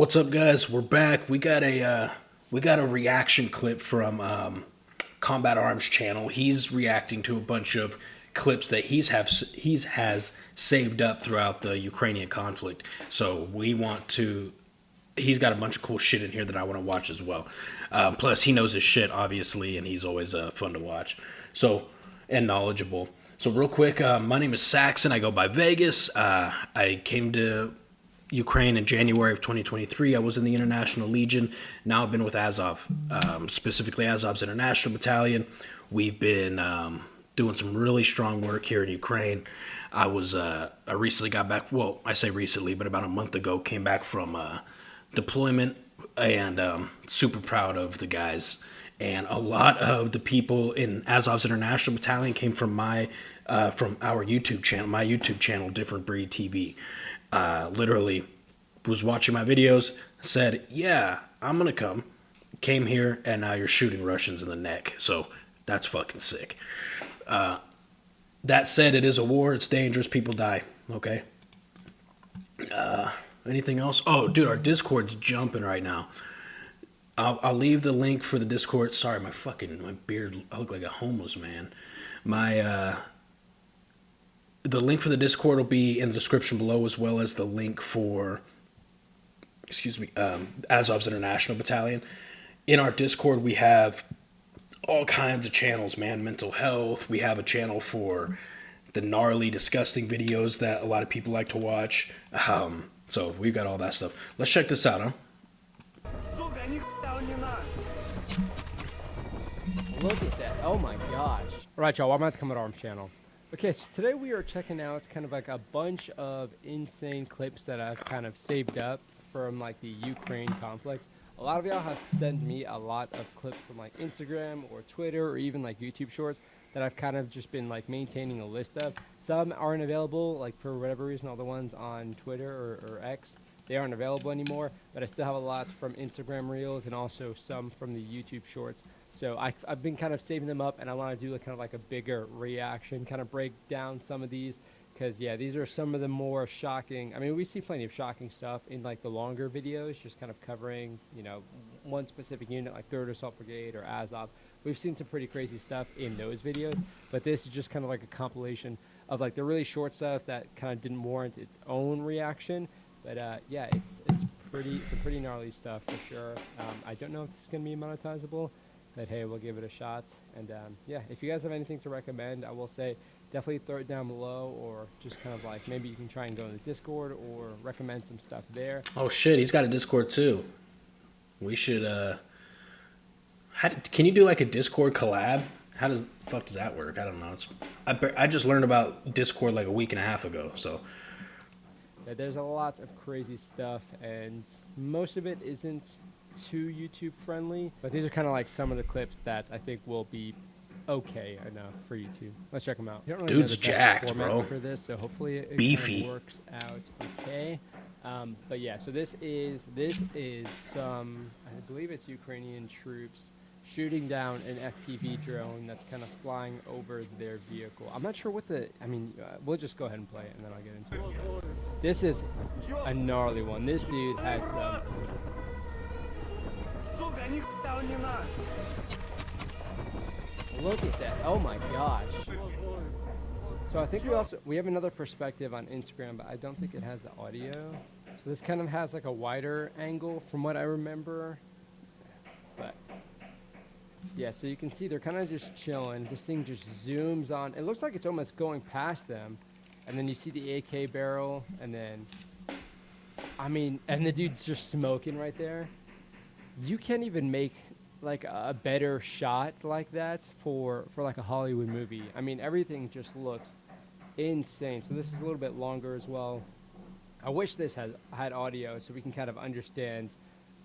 What's up, guys? We're back. We got a reaction clip from Combat Arms channel. He's reacting to a bunch of clips that has saved up throughout the Ukrainian conflict. So we want to. He's got a bunch of cool shit in here that I want to watch as well. Plus, he knows his shit, obviously, and he's always fun to watch. So and knowledgeable. So real quick, my name is Saxon. I go by Vegas. I came to Ukraine in January of 2023. I was in the International Legion. Now I've been with Azov, specifically Azov's International Battalion. We've been doing some really strong work here in Ukraine. I recently got back, well, I say recently, but about a month ago, came back from deployment, and super proud of the guys. And a lot of the people in Azov's International Battalion came from from our YouTube channel, my YouTube channel, Different Breed TV. Literally was watching my videos, said, yeah, I'm going to come. Came here, and now you're shooting Russians in the neck. So that's fucking sick. That said, it is a war. It's dangerous. People die. Okay. Anything else? Oh, dude, our Discord's jumping right now. I'll leave the link for the Discord. Sorry, my beard, I look like a homeless man. The link for the Discord will be in the description below, as well as the link for, Azov's International Battalion. In our Discord, we have all kinds of channels, man. Mental health. We have a channel for the gnarly, disgusting videos that a lot of people like to watch. So we've got all that stuff. Let's check this out, huh? Look at that. Oh my gosh. All right, y'all. I'm at the Combat Arms channel. Okay, so today we are checking out kind of like a bunch of insane clips that I've kind of saved up from like the Ukraine conflict. A lot of y'all have sent me a lot of clips from like Instagram or Twitter or even like YouTube shorts that I've kind of just been like maintaining a list of. Some aren't available, like for whatever reason, all the ones on Twitter or X, they aren't available anymore, but I still have a lot from Instagram Reels and also some from the YouTube shorts. So I've been kind of saving them up, and I want to do kind of like a bigger reaction, kind of break down some of these, because yeah, these are some of the more shocking. I mean, we see plenty of shocking stuff in like the longer videos, just kind of covering, you know, one specific unit like 3rd Assault Brigade or Azov. We've seen some pretty crazy stuff in those videos, but this is just kind of like a compilation of like the really short stuff that kind of didn't warrant its own reaction. But yeah, it's some pretty gnarly stuff for sure. I don't know if this is gonna be monetizable, but hey, we'll give it a shot. And yeah, if you guys have anything to recommend, I will say definitely throw it down below, or just kind of like maybe you can try and go in the Discord or recommend some stuff there. Oh shit, he's got a Discord too. We should can you do like a Discord collab? How does fuck does that work? I don't know. I just learned about Discord like a week and a half ago, so Yeah, there's a lot of crazy stuff, and most of it isn't too YouTube friendly, but these are kind of like some of the clips that I think will be okay enough for YouTube. Let's check them out. You don't really dude's know the best jacked, format bro. For this, so hopefully it Beefy. kind of works out okay. But yeah, so this is some, I believe it's Ukrainian troops shooting down an FPV drone that's kind of flying over their vehicle. I'm not sure what we'll just go ahead and play it, and then I'll get into it. This is a gnarly one. This dude had some. Look at that. Oh my gosh. So I think we have another perspective on Instagram, but I don't think it has the audio. So this kind of has like a wider angle from what I remember. But yeah, so you can see they're kind of just chilling. This thing just zooms on. It looks like it's almost going past them. And then you see the AK barrel, and then and the dude's just smoking right there. You can't even make like a better shot like that for like a Hollywood movie. I mean, everything just looks insane. So this is a little bit longer as well. I wish this had audio so we can kind of understand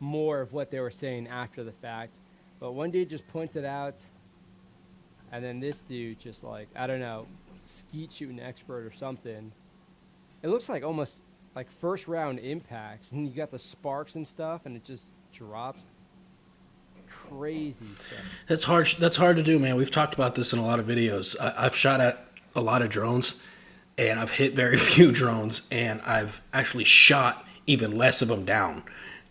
more of what they were saying after the fact. But one dude just points it out, and then this dude just like, I don't know, skeet shooting expert or something. It looks like almost like first round impacts, and you got the sparks and stuff, and it just drops. Crazy stuff. That's hard to do, man. We've talked about this in a lot of videos. I've shot at a lot of drones, and I've hit very few drones, and I've actually shot even less of them down.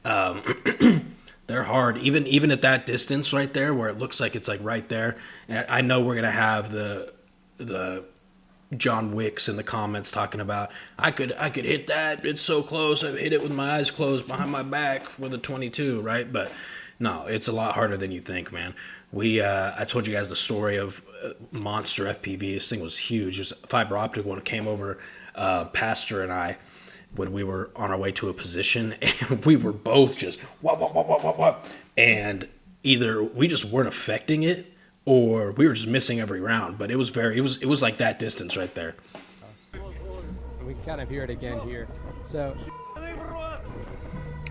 They're hard, even at that distance right there, where it looks like it's like right there. And I know we're gonna have the John Wicks in the comments talking about I could hit that. It's so close. I hit it with my eyes closed behind my back with a 22, right? But no, it's a lot harder than you think, man. I told you guys the story of Monster FPV. This thing was huge. It was a fiber optic one. It came over, Pastor and I, when we were on our way to a position, and we were both just what, and either we just weren't affecting it, or we were just missing every round. But it was like that distance right there. We can kind of hear it again here. So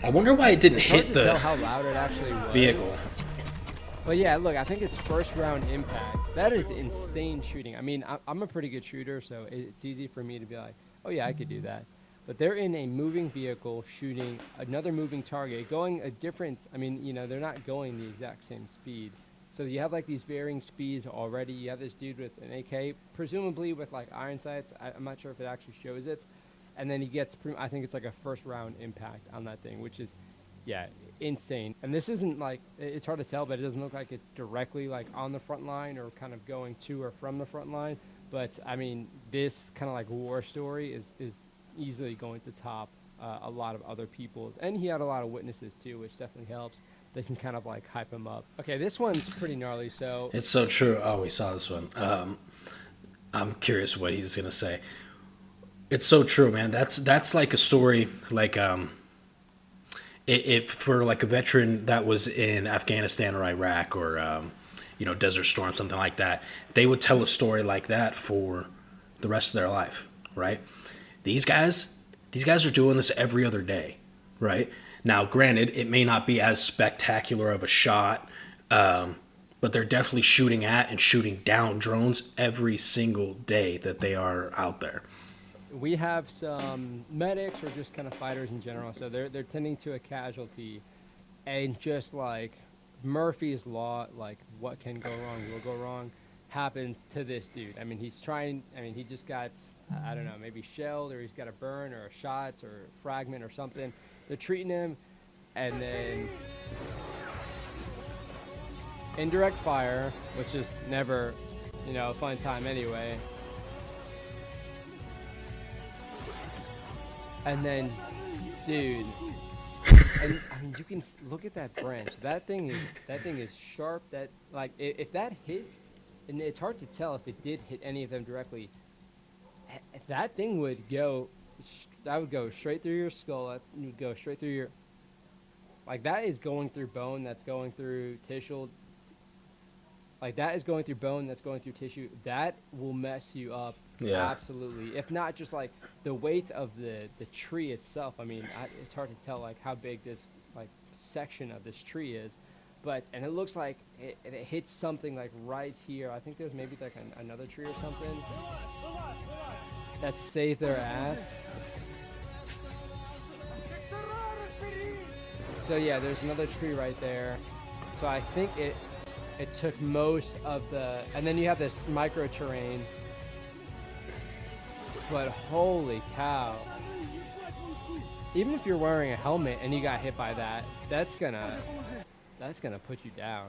I wonder why it didn't it's hard hit to tell the how loud it actually was. vehicle. But yeah, look, I think it's first round impacts. That is insane shooting. I mean, I'm a pretty good shooter, so it's easy for me to be like, oh yeah, I could do that. But they're in a moving vehicle shooting another moving target, going a different, I mean, you know, they're not going the exact same speed. So you have like these varying speeds already. You have this dude with an AK, presumably with like iron sights. I'm not sure if it actually shows it. And then he gets, I think it's like a first round impact on that thing, which is, yeah, insane. And this isn't like, it's hard to tell, but it doesn't look like it's directly like on the front line or kind of going to or from the front line. But I mean, this kind of like war story is easily going to top a lot of other people's. And he had a lot of witnesses too, which definitely helps. They can kind of like hype him up. Okay, this one's pretty gnarly. So It's so true. Oh, we saw this one. I'm curious what he's gonna say. It's so true, man. That's like a story like if for like a veteran that was in Afghanistan or Iraq or Desert Storm, something like that, they would tell a story like that for the rest of their life, right? These guys are doing this every other day, right? Now, granted, it may not be as spectacular of a shot, but they're definitely shooting at and shooting down drones every single day that they are out there. we have some medics or just kind of fighters in general. So they're tending to a casualty, and just like Murphy's law, like what can go wrong will go wrong, happens to this dude. I mean, he just got, I don't know, maybe shelled, or he's got a burn or a shots or a fragment or something. They're treating him, and then indirect fire, which is never, a fun time anyway. And then, dude, and I mean, you can look at that branch. That thing is sharp. That, like, if that hit, and it's hard to tell if it did hit any of them directly. If that thing would go, that would go straight through your skull. That would go straight through your, like, that is going through bone. That's going through tissue. Like, that is going through bone. That's going through tissue. That will mess you up. Yeah. Absolutely. If not just like the weight of the tree itself. I mean, it's hard to tell like how big this like section of this tree is, and it looks like it hits something like right here. I think there's maybe like another tree or something that saved their ass. So yeah, there's another tree right there. So I think it took most of the, and then you have this micro terrain. But holy cow. Even if you're wearing a helmet and you got hit by that, that's gonna put you down.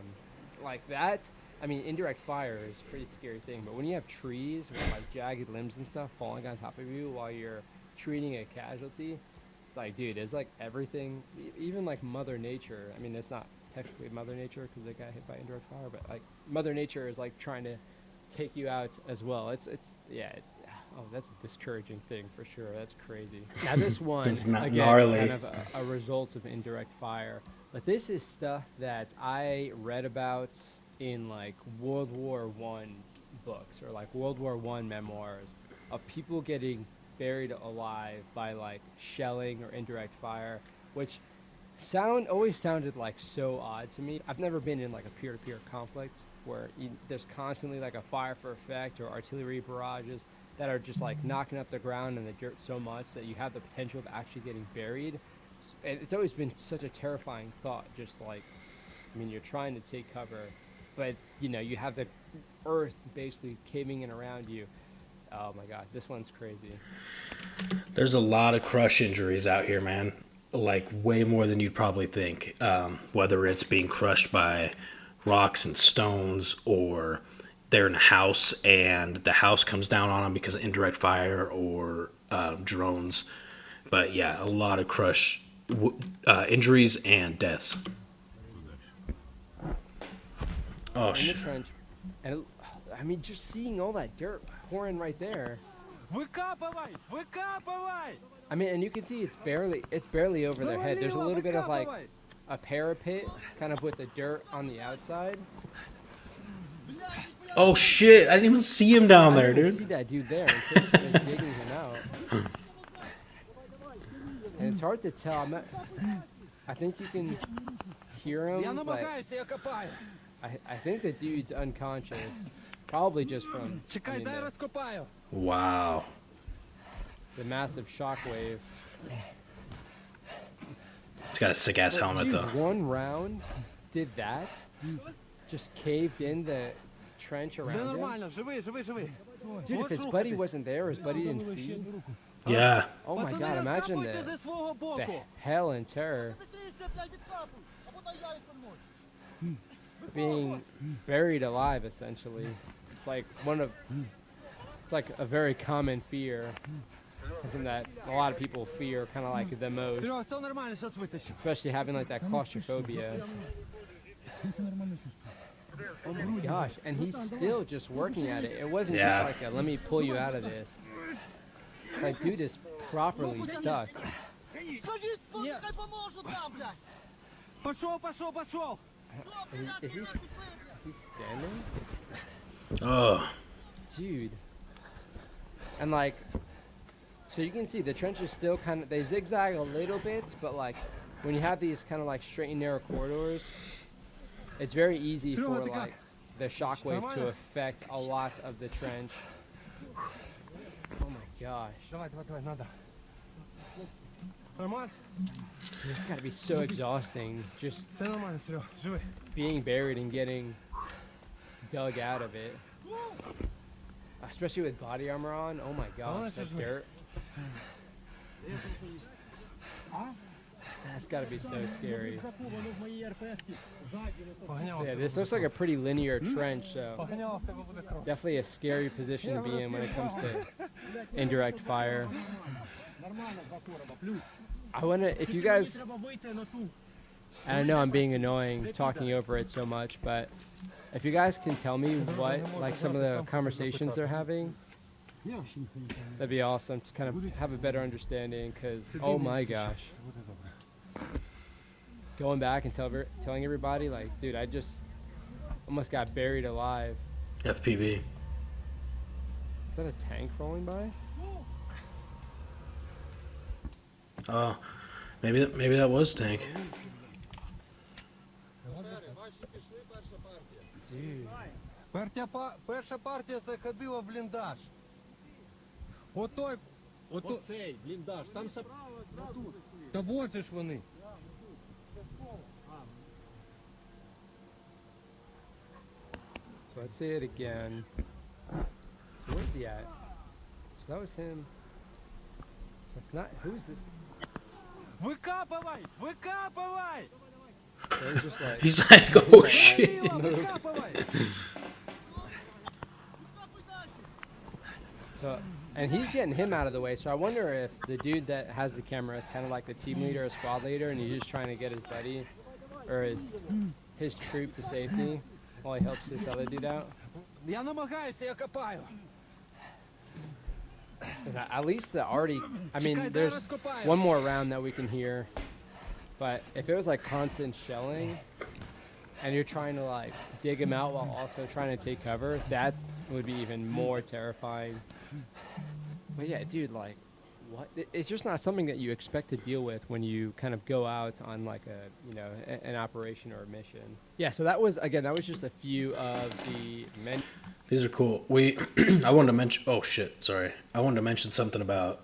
Like that, I mean, indirect fire is a pretty scary thing, but when you have trees with like jagged limbs and stuff falling on top of you while you're treating a casualty, it's like, dude, it's like everything, even like Mother Nature. I mean, it's not technically Mother Nature because they got hit by indirect fire, but like Mother Nature is like trying to take you out as well. Oh, that's a discouraging thing for sure. That's crazy. Now this one, It's not again, gnarly. kind of a result of indirect fire. But this is stuff that I read about in like World War I books or like World War I memoirs of people getting buried alive by like shelling or indirect fire, which always sounded like so odd to me. I've never been in like a peer-to-peer conflict where there's constantly like a fire for effect or artillery barrages that are just like knocking up the ground and the dirt so much that you have the potential of actually getting buried. And it's always been such a terrifying thought, just like, I mean, you're trying to take cover, but you have the earth basically caving in around you. Oh my God, this one's crazy. There's a lot of crush injuries out here, man. like way more than you'd probably think. Whether it's being crushed by rocks and stones, or they're in a house and the house comes down on them because of indirect fire or drones. But yeah, a lot of injuries and deaths. Oh in the shit! trench, and I mean, just seeing all that dirt pouring right there. Выкапывай! Выкапывай! I mean, and you can see it's barely over their head. There's a little bit of like a parapet, kind of with the dirt on the outside. Oh shit! I didn't even see him down there, I didn't see dude. that dude there until she was digging him out. And it's hard to tell. I think you can hear Я him, but намагаюся, я копаю. I think the dude's unconscious. Probably just from I Чекай, mean, дай розкопаю. Wow. the massive shockwave. He's got a sick ass helmet Dude, though. one round did that. Just caved in the trench Все around him. нормально, живий, живий, живий. Dude, if his buddy wasn't there, or his buddy didn't see, Yeah. oh my Пацани, god, imagine розкапуйте зі свого the боку. hell and terror being buried alive, essentially. It's like it's like a very common fear. Something that a lot of people fear, kind of like the most, Серега, все нормально, зараз витащу. especially having like that claustrophobia. Oh my gosh, and he's still just working at it. It wasn't Yeah. just like a, let me pull you out of this. It's like, dude is properly stuck. Скажіть, хай поможу там, блядь! Пішов, пішов, пішов. Is he standing? Oh. Dude. And like, so you can see the trench is still kind of, they zigzag a little bit, but like, when you have these kind of like straight and narrow corridors, it's very easy for like the shockwave to affect a lot of the trench. Oh my gosh. Давай, давай, давай, надо. Нормально? It's gotta be so exhausting just Все нормально, Серега, живий. being buried and getting dug out of it. Especially with body armor on. Oh my gosh, that dirt. That's gotta be so scary. Поганяв. Yeah, this looks like a pretty linear trench, so Поганяв, в тебе буде кров. definitely a scary position to be in when it comes to indirect fire. I wonder if you guys, and I know I'm being annoying talking over it so much, but if you guys can tell me what, like some of the conversations they're having, that'd be awesome to kind of have a better understanding, because, oh my gosh. Going back and telling everybody, like, dude, I just almost got buried alive. FPV. Is that a tank rolling by? Oh. Maybe that was Tank. Dude. Перша партія заходила в бліндаж. Отой, Оцей бліндаж, там ще та вот же ж вони. So let's see it again. So where's he at? So that was him. So it's not, who's this? Викапывай! Викапывай! So he's just like, He's like, oh shit. Викапывай! so, and he's getting him out of the way. So I wonder if the dude that has the camera is kind of like the team leader or squad leader, and he's just trying to get his buddy or his troop to safety while he helps this other dude out. Я намагаюся, я копаю. And at least the already, I mean, there's one more round that we can hear, but if it was like constant shelling and you're trying to like dig him out while also trying to take cover, that would be even more terrifying. But yeah, dude, like, what? It's just not something that you expect to deal with when you kind of go out on like a, you know, an operation or a mission. Yeah, so that was just a few of the men. These are cool. I wanted to mention. Oh shit! Sorry. I wanted to mention something about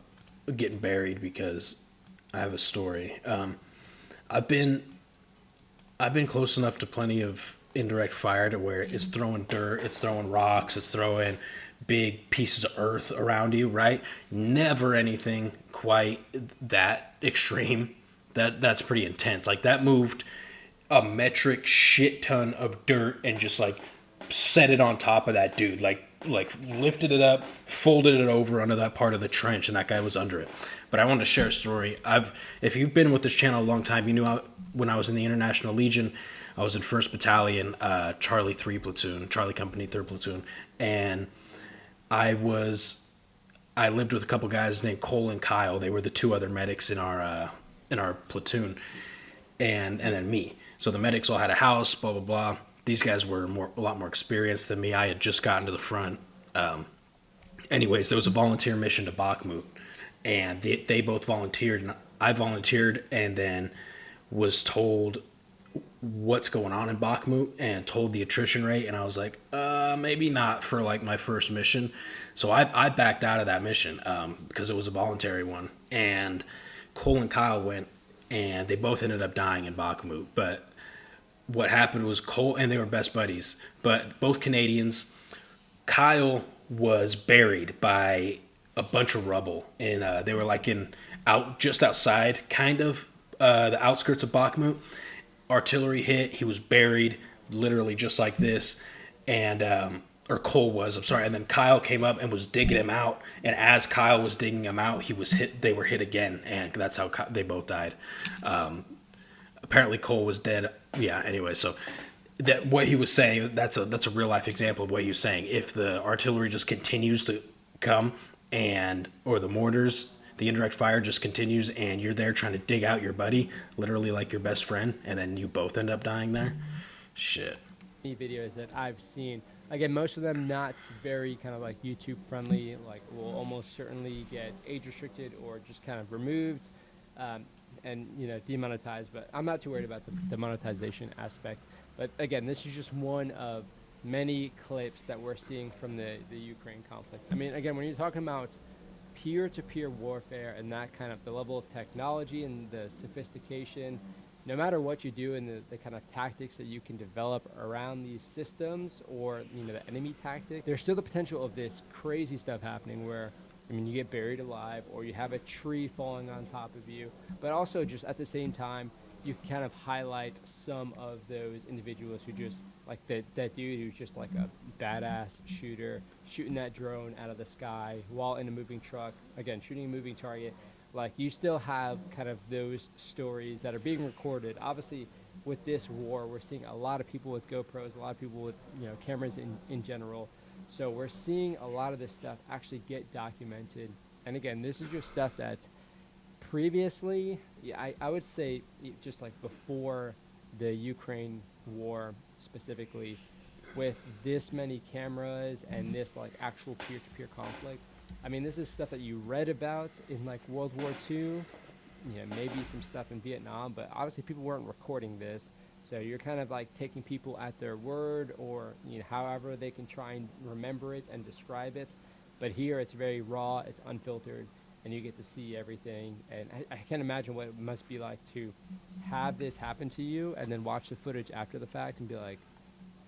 getting buried because I have a story. I've been close enough to plenty of indirect fire to where it's throwing dirt, it's throwing rocks, it's throwing big pieces of earth around you. Right? Never anything quite that extreme that's pretty intense. Like that moved a metric shit ton of dirt and just like set it on top of that dude. Like lifted it up, folded it over under that part of the trench, and that guy was under it. But I wanted to share a story. If you've been with this channel a long time, you knew when I was in the International Legion, I was in 1st Battalion, Charlie 3 Platoon, Charlie Company 3rd Platoon, and I lived with a couple guys named Cole and Kyle. They were the 2 other medics in our platoon, and then me. So the medics all had a house, blah blah blah. These guys were a lot more experienced than me. I had just gotten to the front. Anyways, there was a volunteer mission to Bakhmut, and they both volunteered, and I volunteered, and then was told what's going on in Bakhmut and told the attrition rate, and I was like, maybe not for like my first mission. So I backed out of that mission because it was a voluntary one, and Cole and Kyle went, and they both ended up dying in Bakhmut. But what happened was Cole, and they were best buddies, but both Canadians. Kyle was buried by a bunch of rubble, and they were like just outside, kind of the outskirts of Bakhmut. Artillery hit. He was buried, literally just like this, and or Cole was. I'm sorry. And then Kyle came up and was digging him out, and as Kyle was digging him out, he was hit. They were hit again, and that's how they both died. Apparently, Cole was dead. Yeah. Anyway, so that what he was saying, that's a real life example of what he was saying. If the artillery just continues to come, or the mortars, the indirect fire just continues, and you're there trying to dig out your buddy, literally like your best friend, and then you both end up dying there. Shit. Videos that I've seen, again, most of them not very kind of like YouTube friendly, like will almost certainly get age restricted or just kind of removed, and demonetized. But I'm not too worried about the monetization aspect. But again, this is just one of many clips that we're seeing from the Ukraine conflict. I mean, again, when you're talking about peer-to-peer warfare and that kind of the level of technology and the sophistication, no matter what you do and the kind of tactics that you can develop around these systems, or the enemy tactic, there's still the potential of this crazy stuff happening where, I mean, you get buried alive, or you have a tree falling on top of you, but also just at the same time, you can kind of highlight some of those individuals who just, like that dude who's just like a badass shooter, shooting that drone out of the sky while in a moving truck, again, shooting a moving target. Like, you still have kind of those stories that are being recorded. Obviously, with this war, we're seeing a lot of people with GoPros, a lot of people with cameras in general. So we're seeing a lot of this stuff actually get documented. And again, this is just stuff that's previously, I would say, just like before the Ukraine war specifically, with this many cameras and this like actual peer-to-peer conflict. I mean, this is stuff that you read about in like World War II, maybe some stuff in Vietnam, but obviously people weren't recording this. So you're kind of like taking people at their word, or however they can try and remember it and describe it. But here it's very raw, it's unfiltered, and you get to see everything. And I can't imagine what it must be like to have this happen to you and then watch the footage after the fact and be like,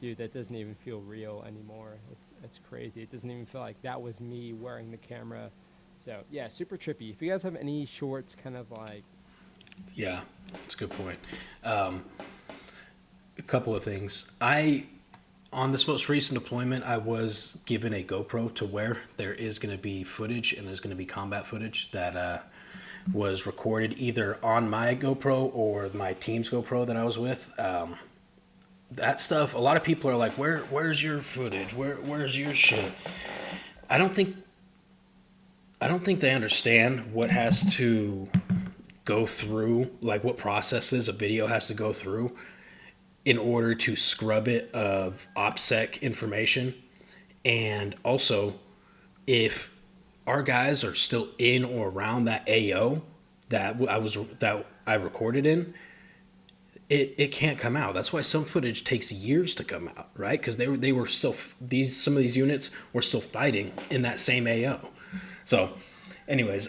dude, that doesn't even feel real anymore. It's crazy. It doesn't even feel like that was me wearing the camera. So yeah, super trippy. If you guys have any shorts, kind of like, yeah, that's a good point. A couple of things. On this most recent deployment, I was given a GoPro to wear. There is going to be footage, and there's going to be combat footage that was recorded either on my GoPro or my team's GoPro that I was with. That stuff, a lot of people are like, where's your footage? Where's your shit? I don't think they understand what has to go through, like what processes a video has to go through in order to scrub it of OPSEC information. And also, if our guys are still in or around that AO that I recorded in, it can't come out. That's why some footage takes years to come out, right? Because they were still, some of these units were still fighting in that same AO. So, anyways,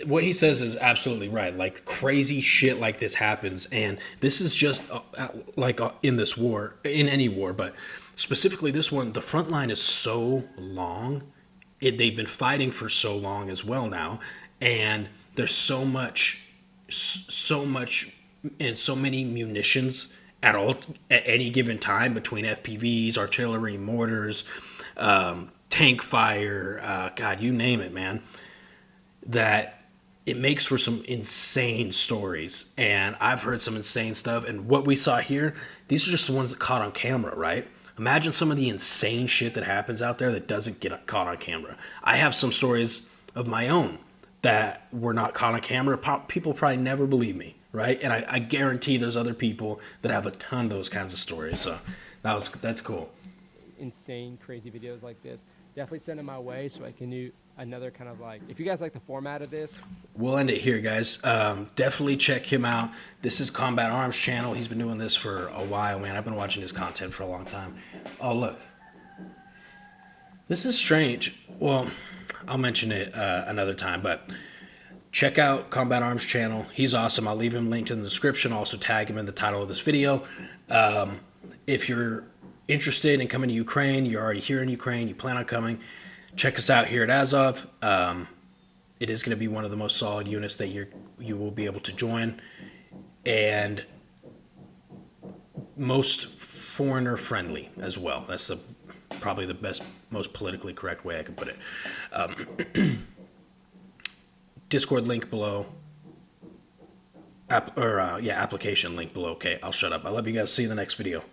what he says is absolutely right. Like, crazy shit like this happens, and this is just in this war, in any war, but specifically this one. The front line is so long. They've been fighting for so long as well now, and there's so much so much and so many munitions at any given time between FPVs, artillery, mortars, tank fire, God, you name it, man, that it makes for some insane stories. And I've heard some insane stuff. And what we saw here, these are just the ones that caught on camera, right? Imagine some of the insane shit that happens out there that doesn't get caught on camera. I have some stories of my own that were not caught on camera. People probably never believe me, right? And I guarantee there's other people that have a ton of those kinds of stories. So that's cool. Insane, crazy videos like this. Definitely send them my way so I can do another kind of like, if you guys like the format of this. We'll end it here, guys. Definitely check him out. This is Combat Arms channel. He's been doing this for a while, man. I've been watching his content for a long time. Oh, look. This is strange. Well, I'll mention it another time, but check out Combat Arms channel. He's awesome. I'll leave him linked in the description. I'll also tag him in the title of this video. If you're interested in coming to Ukraine, you're already here in Ukraine, you plan on coming, check us out here at Azov. It is going to be one of the most solid units that you will be able to join, and most foreigner friendly as well. That's probably the best, most politically correct way I can put it. Discord link below. Application link below. Okay, I'll shut up. I love you guys. See you in the next video.